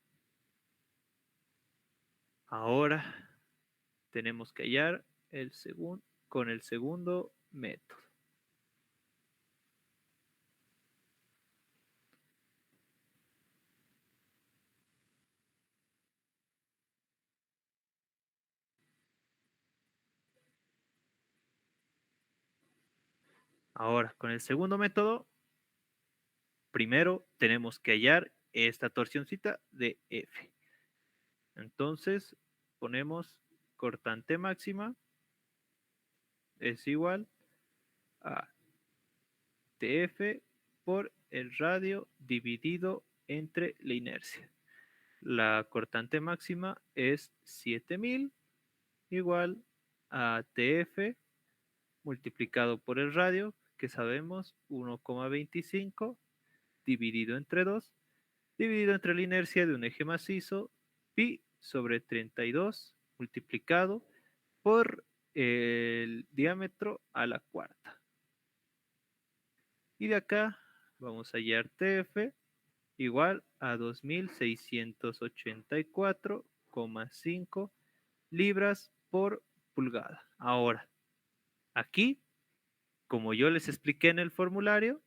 Ahora tenemos que hallar con el segundo método. Ahora, con el segundo método, primero tenemos que hallar esta torsioncita de F. Entonces, ponemos cortante máxima es igual a TF por el radio dividido entre la inercia. La cortante máxima es 7000 igual a TF multiplicado por el radio, que sabemos 1,25 dividido entre 2, dividido entre la inercia de un eje macizo, pi sobre 32 multiplicado por el diámetro a la cuarta. Y de acá vamos a hallar TF igual a 2684,5 libras por pulgada. Ahora, aquí, como yo les expliqué en el formulario,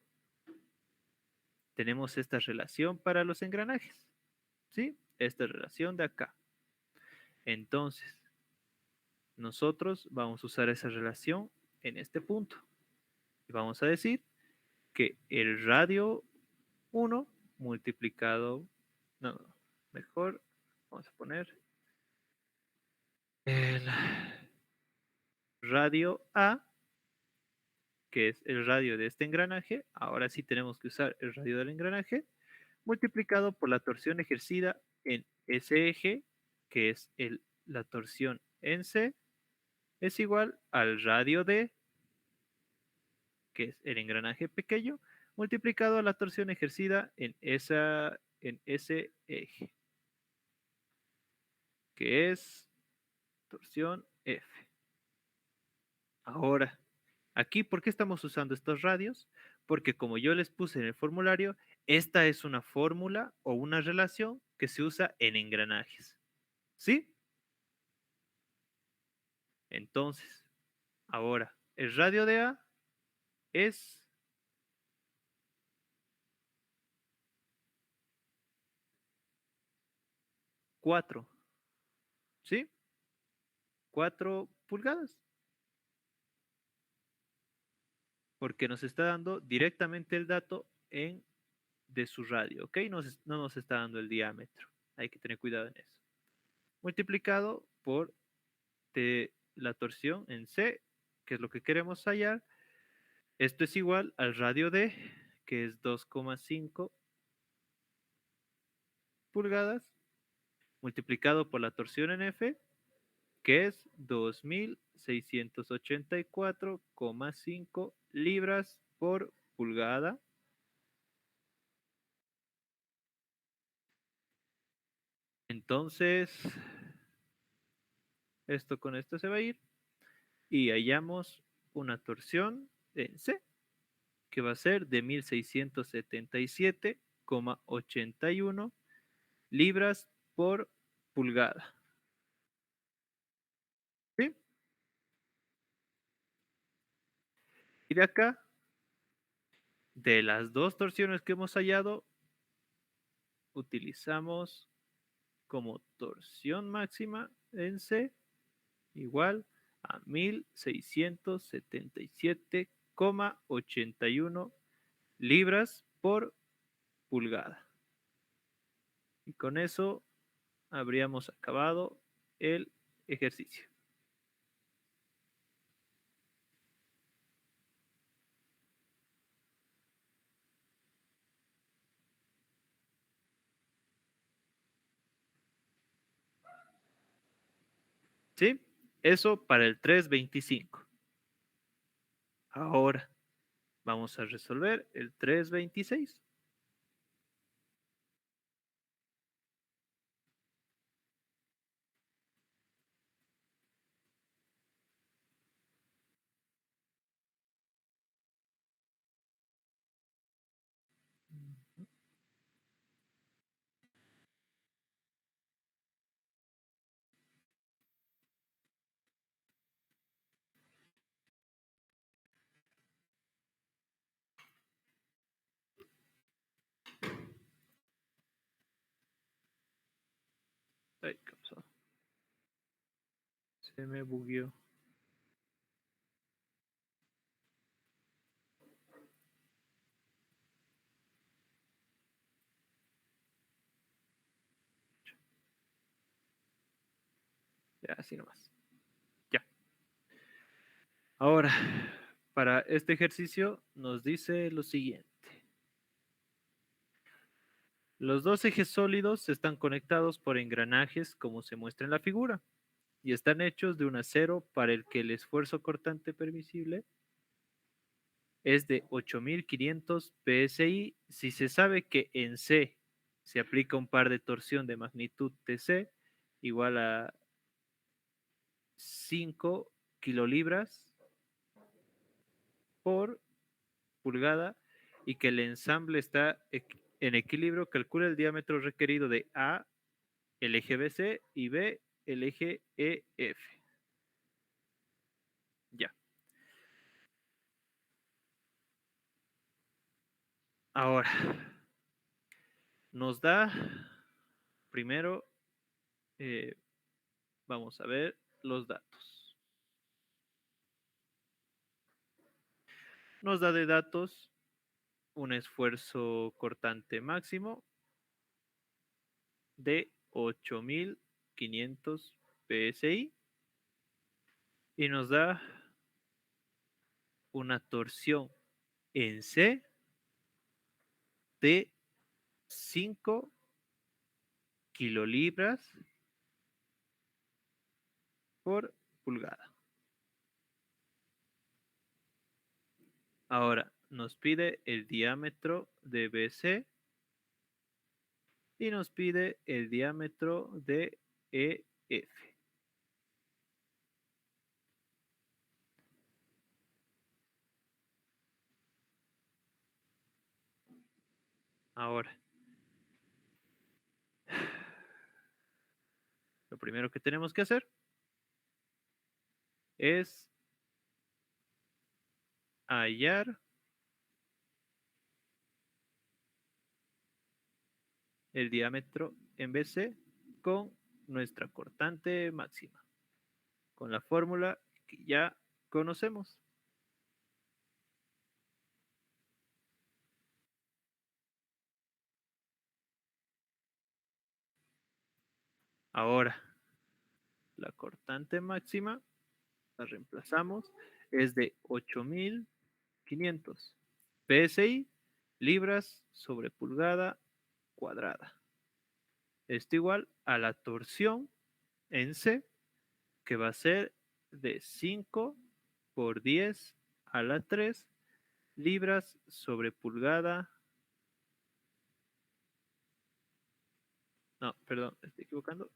tenemos esta relación para los engranajes. ¿Sí? Esta relación de acá. Entonces, nosotros vamos a usar esa relación en este punto. Y vamos a decir que el radio 1 multiplicado, no, mejor vamos a poner el radio A, que es el radio de este engranaje. Ahora sí tenemos que usar el radio del engranaje, multiplicado por la torsión ejercida en ese eje, que es la torsión en C, es igual al radio D, que es el engranaje pequeño, multiplicado a la torsión ejercida en ese eje, que es torsión F. Ahora, aquí, ¿por qué estamos usando estos radios? Porque como yo les puse en el formulario, esta es una fórmula o una relación que se usa en engranajes. ¿Sí? Entonces, ahora, el radio de A es 4, ¿sí? 4 pulgadas. Porque nos está dando directamente el dato de su radio, ¿ok? No nos está dando el diámetro. Hay que tener cuidado en eso. Multiplicado por la torsión en C, que es lo que queremos hallar. Esto es igual al radio D, que es 2,5 pulgadas, multiplicado por la torsión en F, que es 2684,5 libras por pulgada. Entonces, esto con esto se va a ir y hallamos una torsión en C, que va a ser de 1677,81 libras por pulgada. ¿Sí? Y de acá, de las dos torsiones que hemos hallado, utilizamos como torsión máxima en C igual a 1677,81 libras por pulgada. Y con eso habríamos acabado el ejercicio. ¿Sí? Eso para el 325. Ahora vamos a resolver el 326. Se me bugueó. Ya, así nomás. Ya. Ahora, para este ejercicio nos dice lo siguiente. Los dos ejes sólidos están conectados por engranajes como se muestra en la figura y están hechos de un acero para el que el esfuerzo cortante permisible es de 8500 psi si se sabe que en C se aplica un par de torsión de magnitud TC igual a 5 kilolibras por pulgada y que el ensamble está en equilibrio, calcula el diámetro requerido de A, el eje BC, y B, el eje EF. Ya. Ahora, nos da primero, vamos a ver los datos. Nos da de datos un esfuerzo cortante máximo de 8500 psi y nos da una torsión en C de 5 kilolibras por pulgada. Ahora nos pide el diámetro de BC y nos pide el diámetro de EF. Ahora, lo primero que tenemos que hacer es hallar el diámetro en BC con nuestra cortante máxima, con la fórmula que ya conocemos. Ahora, la cortante máxima la reemplazamos, es de 8500 PSI libras sobre pulgada cuadrada. Esto igual a la torsión en C, que va a ser de 5 por 10 a la 3 libras sobre pulgada. No, perdón, estoy equivocando.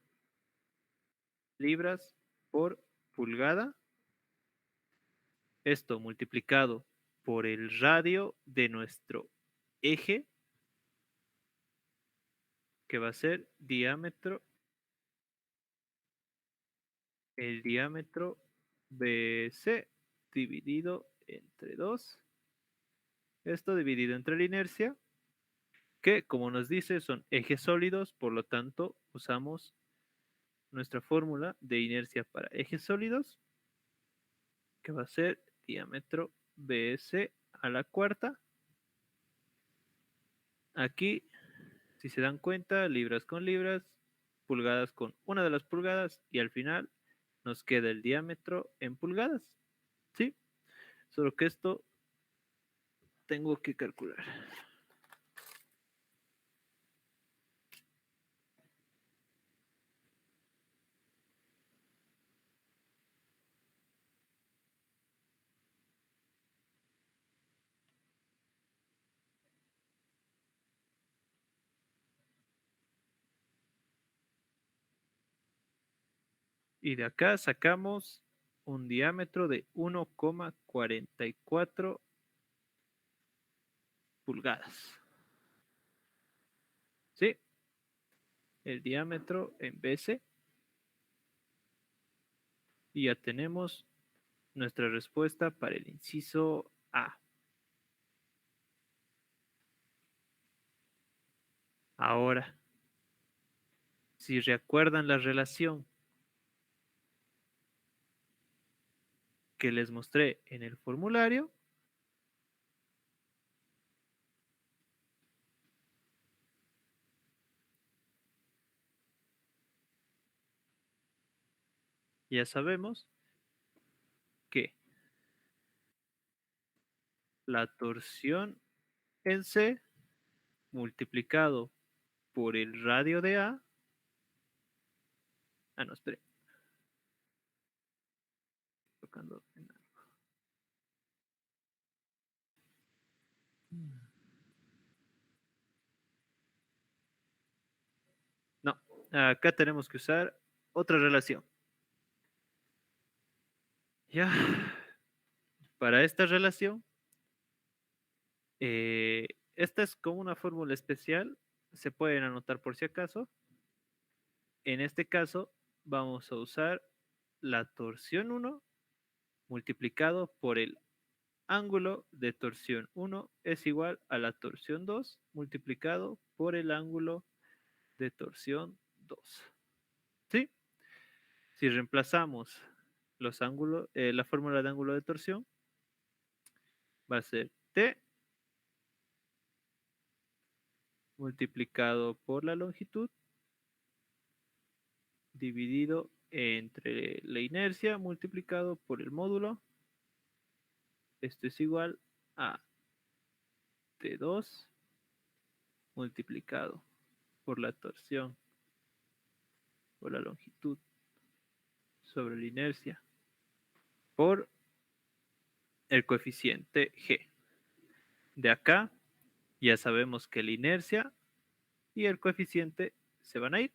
Libras por pulgada. Esto multiplicado por el radio de nuestro eje, que va a ser el diámetro BC dividido entre 2. Esto dividido entre la inercia, que como nos dice son ejes sólidos, por lo tanto usamos nuestra fórmula de inercia para ejes sólidos, que va a ser diámetro BS a la cuarta. Aquí, si se dan cuenta, libras con libras, pulgadas con una de las pulgadas, y al final nos queda el diámetro en pulgadas. ¿Sí? Solo que esto tengo que calcular. Y de acá sacamos un diámetro de 1,44 pulgadas. ¿Sí? El diámetro en BC. Y ya tenemos nuestra respuesta para el inciso A. Ahora, si recuerdan la relación que les mostré en el formulario. Ya sabemos que la torsión en C multiplicado por el radio de A. Ah, no, espere. Tocando en A. No, acá tenemos que usar otra relación. Ya, para esta relación, esta es como una fórmula especial, se pueden anotar por si acaso. En este caso, vamos a usar la torsión 1 multiplicado por el ángulo de torsión 1 es igual a la torsión 2 multiplicado por el ángulo de torsión 2. ¿Sí? Si reemplazamos los ángulos, la fórmula de ángulo de torsión va a ser T multiplicado por la longitud dividido entre la inercia multiplicado por el módulo. Esto es igual a T2 multiplicado por la torsión por la longitud sobre la inercia por el coeficiente G. De acá ya sabemos que la inercia y el coeficiente se van a ir.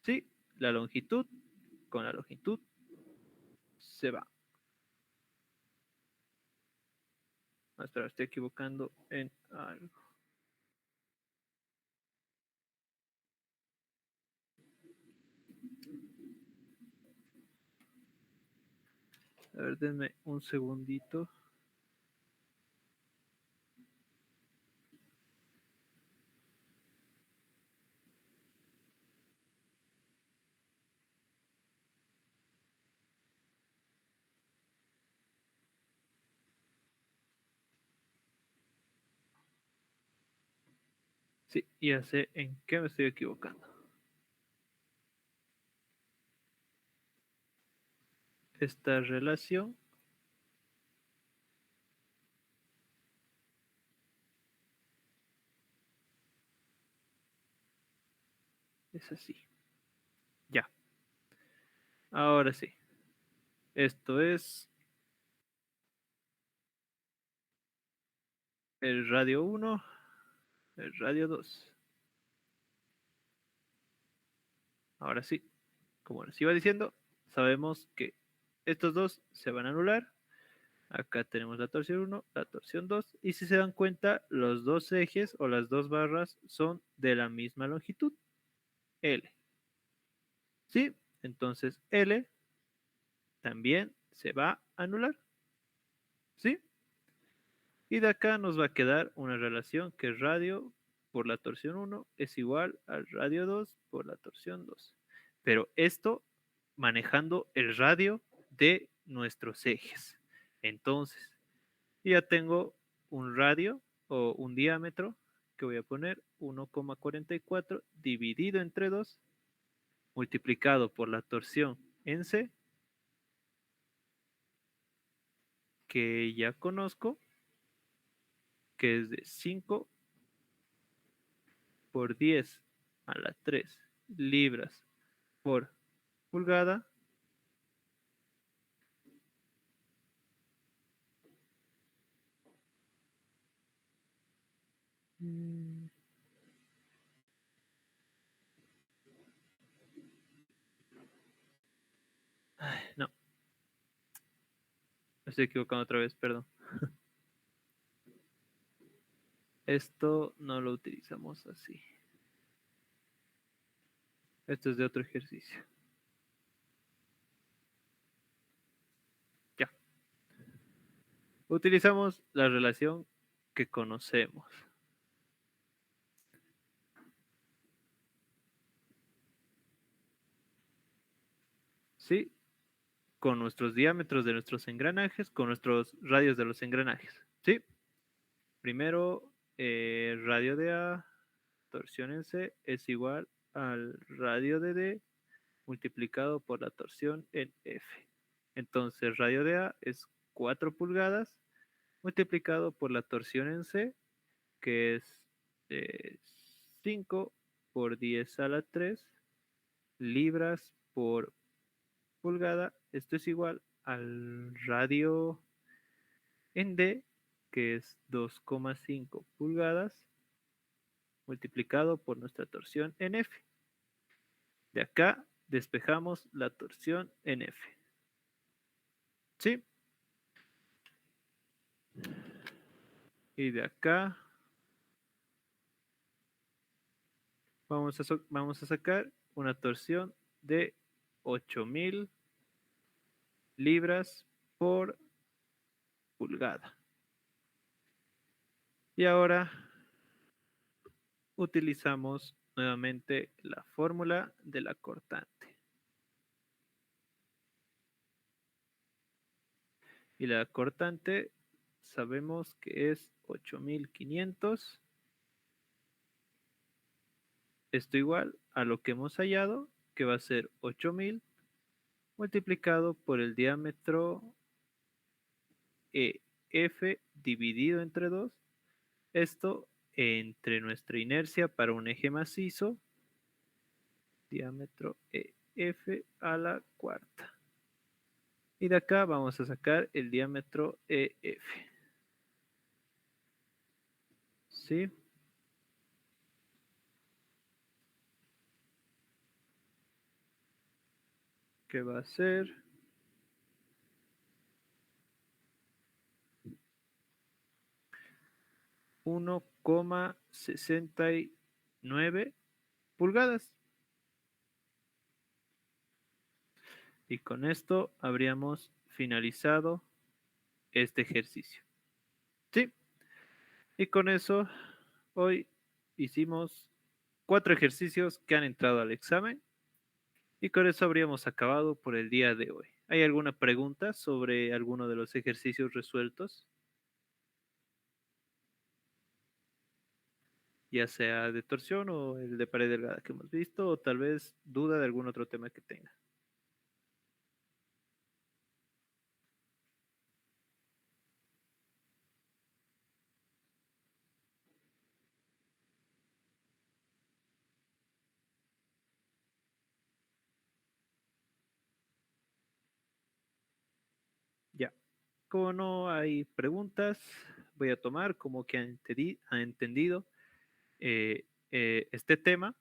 Sí, la longitud con la longitud se va. No, espera, estoy equivocando en algo. A ver, denme un segundito. Sí, ya sé en qué me estoy equivocando. Esta relación es así. Ya. Ahora sí. Esto es el radio 1, el radio 2. Ahora sí, como les iba diciendo, sabemos que estos dos se van a anular. Acá tenemos la torsión 1, la torsión 2. Y si se dan cuenta, los dos ejes o las dos barras son de la misma longitud, L. ¿Sí? Entonces L también se va a anular. ¿Sí? Y de acá nos va a quedar una relación que radio por la torsión 1 es igual al radio 2 por la torsión 2. Pero esto manejando el radio de nuestros ejes. Entonces, ya tengo un radio o un diámetro que voy a poner 1,44 dividido entre 2 multiplicado por la torsión en C que ya conozco, que es de 5 por 10 a la 3 libras por pulgada. Ay, no, me estoy equivocando otra vez, perdón. Esto no lo utilizamos así. Esto es de otro ejercicio. Ya. Utilizamos la relación que conocemos. ¿Sí? con nuestros diámetros de nuestros engranajes, con nuestros radios de los engranajes. ¿Sí? Primero, radio de A, torsión en C, es igual al radio de D multiplicado por la torsión en F. Entonces, radio de A es 4 pulgadas multiplicado por la torsión en C, que es 5 por 10 a la 3 libras por pulgada. Esto es igual al radio en D, que es 2,5 pulgadas multiplicado por nuestra torsión en F. De acá despejamos la torsión en F. ¿Sí? Y de acá vamos a sacar una torsión de 8000 libras por pulgada. Y ahora utilizamos nuevamente la fórmula de la cortante. Y la cortante sabemos que es 8500. Esto igual a lo que hemos hallado, que va a ser 8000 multiplicado por el diámetro EF dividido entre 2. Esto entre nuestra inercia para un eje macizo, diámetro EF a la cuarta. Y de acá vamos a sacar el diámetro EF. ¿Sí? Que va a ser 1,69 pulgadas. Y con esto habríamos finalizado este ejercicio. ¿Sí? Y con eso hoy hicimos 4 ejercicios que han entrado al examen. Y con eso habríamos acabado por el día de hoy. ¿Hay alguna pregunta sobre alguno de los ejercicios resueltos? Ya sea de torsión o el de pared delgada que hemos visto, o tal vez duda de algún otro tema que tenga. Ya. Como no hay preguntas, voy a tomar como que han entendido este tema.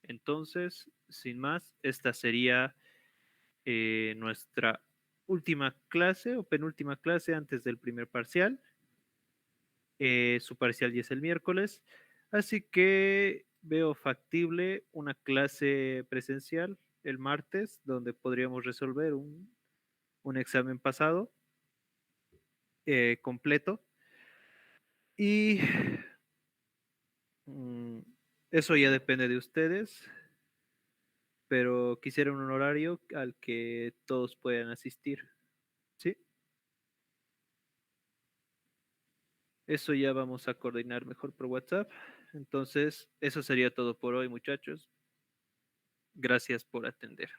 Entonces, sin más, esta sería nuestra última clase o penúltima clase antes del primer parcial. Su parcial ya es el miércoles, así que veo factible una clase presencial el martes, donde podríamos resolver un examen pasado completo. Y mm, eso ya depende de ustedes, pero quisiera un horario al que todos puedan asistir. ¿Sí? Eso ya vamos a coordinar mejor por WhatsApp. Entonces, eso sería todo por hoy, muchachos. Gracias por atender.